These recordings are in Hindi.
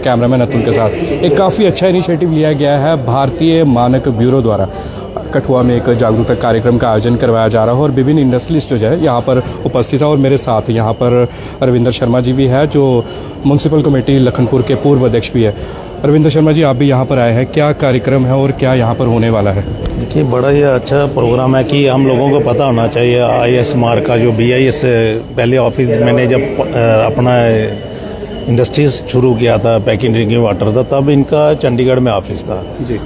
कैमरामैन अतुल के साथ एक काफ़ी अच्छा इनिशिएटिव लिया गया है भारतीय मानक ब्यूरो द्वारा। कठुआ में एक जागरूकता कार्यक्रम का आयोजन करवाया जा रहा है और विभिन्न इंडस्ट्रियलिस्ट जो है यहाँ पर उपस्थित है और मेरे साथ यहाँ पर रविंदर शर्मा जी भी है जो म्यूनसिपल कमेटी लखनपुर के पूर्व अध्यक्ष भी है। रविंदर शर्मा जी, आप भी यहाँ पर आए हैं, क्या कार्यक्रम है और क्या यहाँ पर होने वाला है? देखिए, बड़ा ही अच्छा प्रोग्राम है कि हम लोगों को पता होना चाहिए IS मार्क का जो BIS पहले ऑफिस मैंने जब अपना इंडस्ट्रीज शुरू किया था, पैकिंग ड्रिंकिंग वाटर था, तब इनका चंडीगढ़ में ऑफिस था।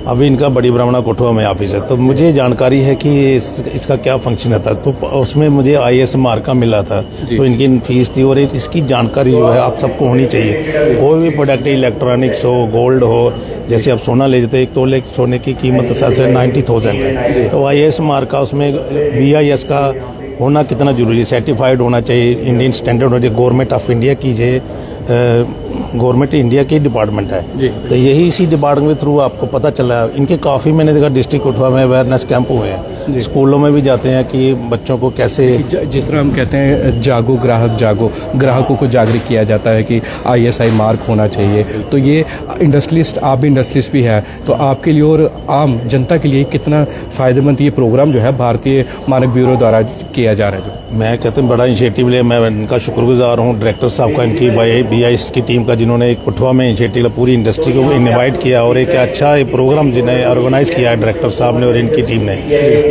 अभी इनका बड़ी ब्राह्मणा कठुआ में ऑफिस है। तो मुझे जानकारी है कि इसका क्या फंक्शन है था, तो उसमें मुझे IS मार्क का मिला था, तो इनकी फीस थी और इसकी जानकारी जो है आप सबको होनी चाहिए। कोई भी प्रोडक्ट, इलेक्ट्रॉनिक्स हो, गोल्ड हो, जैसे आप सोना ले जाते हैं, 1 तोले सोने की कीमत 90,000 है, तो IS मार्क का उसमें BIS का होना कितना जरूरी है, सर्टिफाइड होना चाहिए, इंडियन स्टैंडर्ड होना चाहिए, गवर्नमेंट ऑफ इंडिया की गवर्नमेंट इंडिया की डिपार्टमेंट है। तो यही इसी डिपार्टमेंट के थ्रू आपको पता चला। इनके काफ़ी मैंने देखा डिस्ट्रिक्ट कठुआ में अवेयरनेस कैंप हुए हैं, स्कूलों में भी जाते हैं कि बच्चों को कैसे, जिस तरह हम कहते हैं जागो ग्राहक जागो, ग्राहकों को जागरूक किया जाता है कि ISI मार्क होना चाहिए। तो ये इंडस्ट्रियलिस्ट, आप भी इंडस्ट्रियलिस्ट भी है, तो आपके लिए और आम जनता के लिए कितना फ़ायदेमंद ये प्रोग्राम जो है भारतीय मानक ब्यूरो द्वारा किया जा रहा है? मैं कहते हैं बड़ा इनिशिएटिव लिया, मैं इनका शुक्रगुजार हूँ डायरेक्टर साहब का, इनकी BIS की टीम का, जिन्होंने कठुआ में इनिशिएटिव पूरी इंडस्ट्री को इनवाइट किया और एक अच्छा प्रोग्राम जिन्हें ऑर्गेनाइज किया है डायरेक्टर साहब ने और इनकी टीम ने।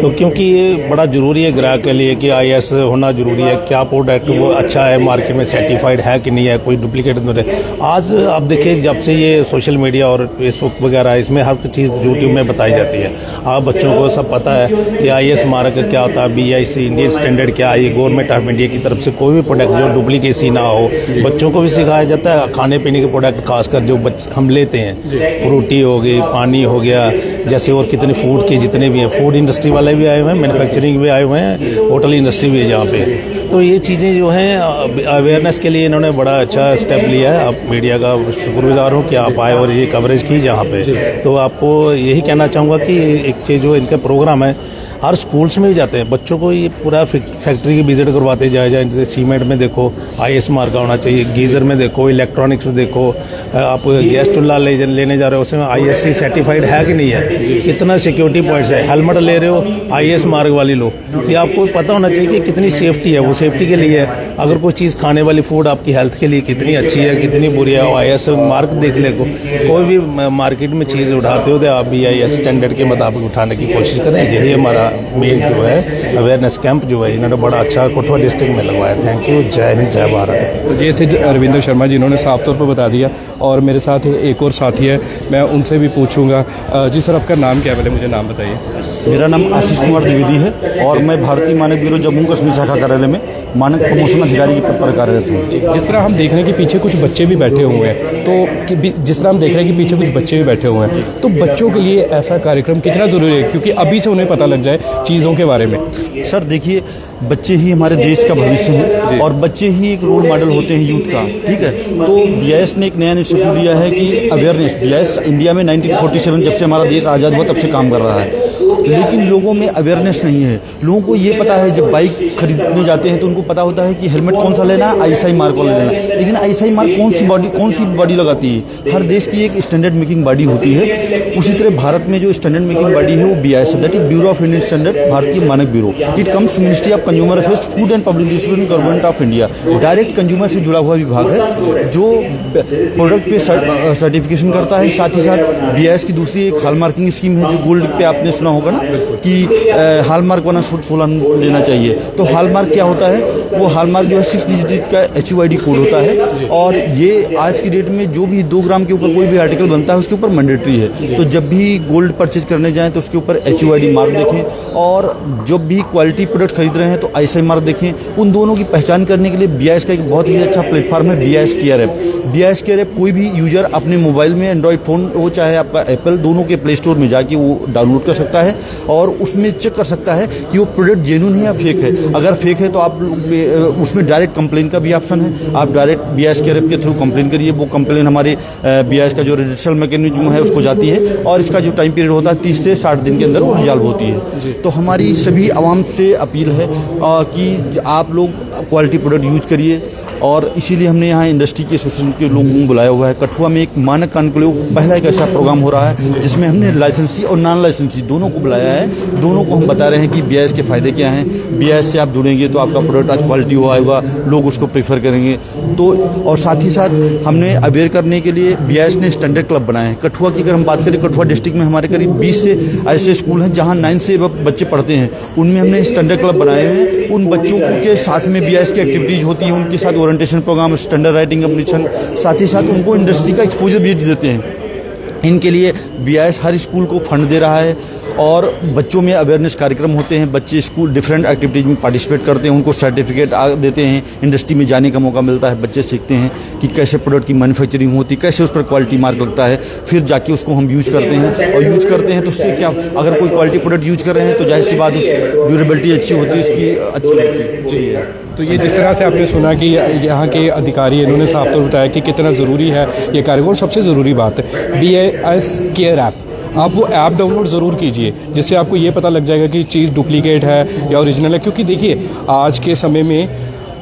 तो क्योंकि ये बड़ा ज़रूरी है ग्राहक के लिए कि IS होना ज़रूरी है, क्या प्रोडक्ट वो अच्छा है, मार्केट में सर्टिफाइड है कि नहीं है, कोई डुप्लीकेट नहीं है। आज आप देखिए, जब से ये सोशल मीडिया और फेसबुक वगैरह, इसमें हर चीज़ यूट्यूब में बताई जाती है। आप बच्चों को सब पता है कि IS मार्क क्या होता है, BIS इंडियन स्टैंडर्ड क्या है, गवर्नमेंट ऑफ इंडिया की तरफ से कोई भी प्रोडक्ट जो डुप्लीकेसी ना हो, बच्चों को भी सिखाया जाता है। खाने पीने के प्रोडक्ट खासकर जो हम लेते हैं, फ्रूटी हो गई, पानी हो गया, जैसे और कितने फूड के जितने भी हैं, फूड इंडस्ट्री वाले भी आए हुए हैं, मैन्युफैक्चरिंग भी आए हुए हैं, होटल इंडस्ट्री भी है यहाँ पे। तो ये चीज़ें जो हैं अवेयरनेस के लिए इन्होंने बड़ा अच्छा स्टेप लिया है। आप मीडिया का शुक्रगुजार हूँ कि आप आए और ये कवरेज की यहाँ पे। तो आपको यही कहना चाहूँगा कि एक चीज़ जो इनका प्रोग्राम है, हर स्कूल्स में भी जाते हैं, बच्चों को ये पूरा फैक्ट्री की विजिट करवाते जाए सीमेंट में देखो IS मार्क का होना चाहिए, गीज़र में देखो, इलेक्ट्रॉनिक्स में देखो, आप गैस चूल्हा लेने जा रहे हो उसमें ISC सर्टिफाइड है कि नहीं है, कितना सिक्योरिटी पॉइंट्स है, हेलमेट ले रहे हो IS मार्क वाली लो, कि आपको पता होना चाहिए कि कितनी सेफ्टी है, वो सेफ्टी के लिए है। अगर कोई चीज़ खाने वाली फूड आपकी हेल्थ के लिए कितनी अच्छी है, कितनी बुरी है, वो IS मार्क देख ले। कोई भी मार्केट में चीज़ उठाते हो तो आप BIS स्टैंडर्ड के मुताबिक उठाने की कोशिश करें। यही हमारा मेन जो है अवेयरनेस कैंप जो है इन्होंने बड़ा अच्छा कठुआ डिस्ट्रिक्ट में लगवाया। थैंक यू, जय हिंद, जय भारत। ये थे रविंदर शर्मा जी, इन्होंने साफ तौर पर बता दिया। और मेरे साथ एक और साथी है, मैं उनसे भी पूछूंगा। जी सर, आपका नाम क्या है, पहले मुझे नाम बताइए। मेरा नाम आशीष कुमार द्विवेदी है और मैं भारतीय मानक ब्यूरो जम्मू कश्मीर शाखा कार्यालय में मानक प्रमोशन अधिकारी के पद पर कार्यरत हूँ। जिस तरह हम देख रहे हैं कि पीछे कुछ बच्चे भी बैठे हुए हैं, तो जिस तरह हम देख रहे हैं कि पीछे कुछ बच्चे भी बैठे हुए हैं, तो बच्चों के लिए ऐसा कार्यक्रम कितना ज़रूरी है, क्योंकि अभी से उन्हें पता लग जाए चीज़ों के बारे में? सर देखिए, बच्चे ही हमारे देश का भविष्य हैं और बच्चे ही एक रोल मॉडल होते हैं यूथ का, ठीक है। तो BIS ने एक नया इनिशिएटिव लिया है कि अवेयरनेस। BIS इंडिया में 1947 जब से हमारा देश आज़ाद हुआ तब से काम कर रहा है, लेकिन लोगों में अवेयरनेस नहीं है। लोगों को ये पता है, जब बाइक खरीदने जाते हैं तो उनको पता होता है कि हेलमेट कौन सा लेना है, ISI मार्क वाला लेना, लेकिन ISI मार्क कौन सी बॉडी लगाती है? हर देश की एक स्टैंडर्ड मेकिंग बॉडी होती है। उसी तरह भारत में जो स्टैंडर्ड मेकिंग बॉडी है वो BIS है, that is bureau of Indian standard, भारतीय मानक bureau. It comes ministry of consumer affairs, food and public distribution, government of India. Direct consumer से जुड़ा हुआ विभाग है जो प्रोडक्ट पे सर्टिफिकेशन करता है। साथ ही साथ BIS की दूसरी एक हॉलमार्किंग स्कीम है, जो गोल्ड पे आपने सुना होगा ना कि हॉलमार्क वाला सोना लेना चाहिए। तो हॉलमार्क क्या होता है? वो हॉलमार्क जो है 6 डिजिट का HUID कोड होता है और ये आज की डेट में जो भी 2 ग्राम के ऊपर कोई भी आर्टिकल बनता है उसके ऊपर मैंडेटरी है। तो जब भी गोल्ड परचेज करने जाएं तो उसके ऊपर HUID मार्क देखें, और जब भी क्वालिटी प्रोडक्ट खरीद रहे हैं तो ISI मार्क देखें। उन दोनों की पहचान करने के लिए BIS का एक बहुत ही अच्छा प्लेटफॉर्म है BIS care app. BIS care app कोई भी यूजर अपने मोबाइल में, एंड्रॉयड फ़ोन हो चाहे आपका एप्पल, दोनों के प्ले स्टोर में जाके वो डाउनलोड कर सकता है और उसमें चेक कर सकता है कि वो प्रोडक्ट जेन्युइन है या फेक है। अगर फेक है तो आप उसमें डायरेक्ट कंप्लेन का भी ऑप्शन है, आप डायरेक्ट BIS केयर ऐप के थ्रू कंप्लेन करिए। वो कंप्लेन हमारे BIS का जो रजिस्ट्रेशन मैकेनिज्म है उसको जाती है और इसका जो टाइम पीरियड होता है 30 से 60 दिन के अंदर वो रिजॉल्व होती है। तो हमारी सभी आवाम से अपील है कि आप लोग क्वालिटी प्रोडक्ट यूज करिए और इसीलिए हमने यहाँ इंडस्ट्री के एसोसिएशन के लोगों को बुलाया हुआ है। कठुआ में एक मानक कॉन्क्लेव पहला एक ऐसा प्रोग्राम हो रहा है जिसमें हमने लाइसेंसी और नॉन लाइसेंसी दोनों को बुलाया है। दोनों को हम बता रहे हैं कि BIS के फ़ायदे क्या हैं, BIS से आप जुड़ेंगे तो आपका प्रोडक्ट आज क्वालिटी हो आएगा, लोग उसको प्रीफर करेंगे। तो और साथ ही साथ हमने अवेयर करने के लिए BIS ने स्टैंडर्ड क्लब बनाए हैं। कठुआ की अगर हम बात करें, कठुआ डिस्ट्रिक्ट में हमारे करीब 20 से ऐसे स्कूल हैं जहाँ 9 से बच्चे पढ़ते हैं, उनमें हमने स्टैंडर्ड क्लब बनाए हुए हैं। उन बच्चों के साथ में BIS की एक्टिविटीज़ होती हैं, उनके साथ orientation programme, standard writing competition, साथ ही साथ उनको इंडस्ट्री का एक्सपोजर भी देते हैं। इनके लिए BIS हर स्कूल को फंड दे रहा है और बच्चों में अवेयरनेस कार्यक्रम होते हैं। बच्चे स्कूल डिफरेंट एक्टिविटीज़ में पार्टिसिपेट करते हैं, उनको सर्टिफिकेट देते हैं, इंडस्ट्री में जाने का मौका मिलता है। बच्चे सीखते हैं कि कैसे प्रोडक्ट की मैन्युफैक्चरिंग होती है, कैसे उस पर क्वालिटी मार्क लगता है, फिर जाके उसको हम यूज़ करते हैं। और यूज़ करते हैं तो उससे क्या, अगर कोई क्वालिटी प्रोडक्ट यूज़ कर रहे हैं तो जाहिर सी बात उसकी ड्यूरेबिलिटी अच्छी होती है, उसकी अच्छी होती है। जी। तो ये जिस तरह से आपने सुना कि यहाँ के अधिकारी इन्होंने साफ तौर बताया कि कितना ज़रूरी है ये कार्यक्रम। और सबसे ज़रूरी बात है BIS केयर ऐप, आप वो ऐप डाउनलोड ज़रूर कीजिए, जिससे आपको ये पता लग जाएगा कि चीज़ डुप्लीकेट है या ओरिजिनल है। क्योंकि देखिए आज के समय में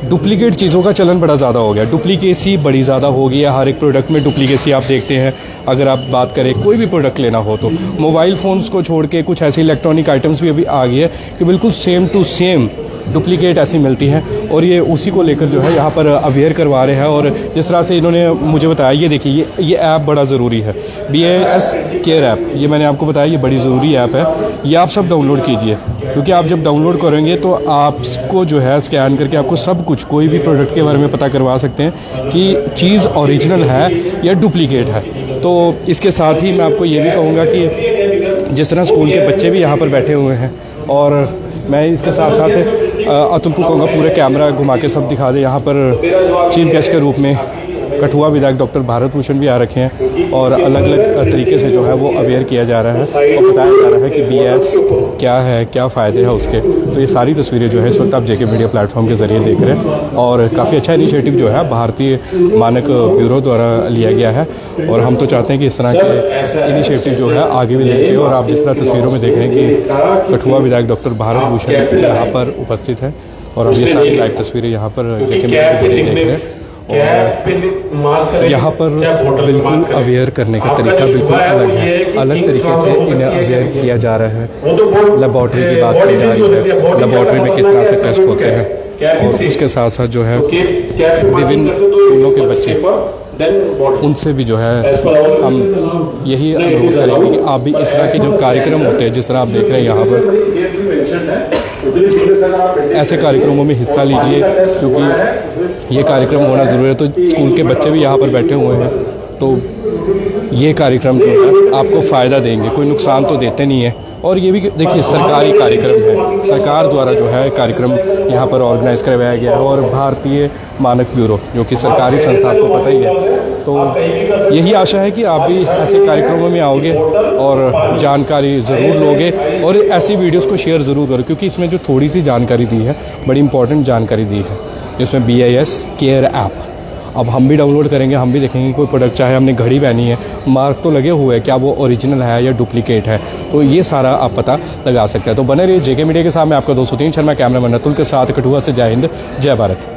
डुप्लीकेट चीज़ों का चलन बड़ा ज़्यादा हो गया, डुप्लीकेसी बड़ी ज़्यादा हो गई है। हर एक प्रोडक्ट में डुप्लीकेसी आप देखते हैं। अगर आप बात करें कोई भी प्रोडक्ट लेना हो तो मोबाइल फ़ोन्स को छोड़ के कुछ ऐसे इलेक्ट्रॉनिक आइटम्स भी अभी आ गई है कि बिल्कुल सेम टू सेम डुप्लीकेट ऐसी मिलती हैं। और ये उसी को लेकर जो है यहाँ पर अवेयर करवा रहे हैं। और जिस तरह से इन्होंने मुझे बताया, ये देखिए ये ऐप बड़ा ज़रूरी है, BIS केयर ऐप, ये मैंने आपको बताया ये बड़ी ज़रूरी ऐप है। ये आप सब डाउनलोड कीजिए, क्योंकि आप जब डाउनलोड करेंगे तो आपको जो है स्कैन करके आपको सब कुछ, कोई भी प्रोडक्ट के बारे में पता करवा सकते हैं कि चीज़ ओरिजिनल है या डुप्लीकेट है। तो इसके साथ ही मैं आपको ये भी कहूँगा कि जिस तरह स्कूल के बच्चे भी यहाँ पर बैठे हुए हैं, और मैं इसके साथ साथ अतुल को कहूँगा पूरे कैमरा घुमा के सब दिखा दे। यहाँ पर चीफ गेस्ट के रूप में कठुआ विधायक डॉक्टर भारत भूषण भी आ रखे हैं और अलग अलग तरीके से जो है वो अवेयर किया जा रहा है और बताया जा रहा है कि BIS क्या है, क्या फ़ायदे हैं उसके। तो ये सारी तस्वीरें जो है इस वक्त आप JK मीडिया प्लेटफॉर्म के ज़रिए देख रहे हैं। और काफ़ी अच्छा इनिशिएटिव जो है भारतीय मानक ब्यूरो द्वारा लिया गया है। और हम तो चाहते हैं कि इस तरह के इनिशिएटिव जो है आगे भी लेके। और आप जिस तरह तस्वीरों में देख रहे हैं कि कठुआ विधायक डॉक्टर भारत भूषण यहाँ पर उपस्थित है और हम ये सारी लाइव तस्वीरें यहाँ पर JK मीडिया के ज़रिए देख रहे हैं। और यहाँ पर बिल्कुल अवेयर करने का तरीका बिल्कुल अलग है, अलग तरीके से इन्हें अवेयर किया जा रहा है। लेबॉर्ट्री की बात की जा रही है, लेबॉर्ट्री में किस तरह से टेस्ट होते हैं। और उसके साथ साथ जो है विभिन्न स्कूलों के बच्चे, उनसे भी जो है हम यही अनुरोध करेंगे कि आप भी इस तरह के जो कार्यक्रम होते हैं, जिस तरह आप देख रहे हैं यहाँ पर, ऐसे कार्यक्रमों में हिस्सा लीजिए, क्योंकि ये कार्यक्रम होना ज़रूरी है। तो स्कूल के बच्चे भी यहाँ पर बैठे हुए हैं, तो ये कार्यक्रम जो है आपको फ़ायदा देंगे, कोई नुकसान तो देते नहीं है। और ये भी देखिए सरकारी कार्यक्रम है, सरकार द्वारा जो है कार्यक्रम यहाँ पर ऑर्गेनाइज़ करवाया गया है। और भारतीय मानक ब्यूरो जो कि सरकारी संस्था, आपको पता ही है, तो यही आशा है कि आप भी ऐसे कार्यक्रमों में आओगे और जानकारी ज़रूर लोगे और ऐसी वीडियोस को शेयर ज़रूर करो, क्योंकि इसमें जो थोड़ी सी जानकारी दी है बड़ी इंपॉर्टेंट जानकारी दी है, जिसमें BIS केयर ऐप अब हम भी डाउनलोड करेंगे, हम भी देखेंगे कोई प्रोडक्ट, चाहे हमने घड़ी पहनी है, मार्क तो लगे हुए हैं, क्या वो ओरिजिनल है या डुप्लीकेट है, तो ये सारा आप पता लगा सकते हैं। तो बने रहिए JK मीडिया के साथ। मैं आपका 203 शर्मा, कैमरामैन अतुल के साथ, कठुआ से। जय हिंद, जय भारत।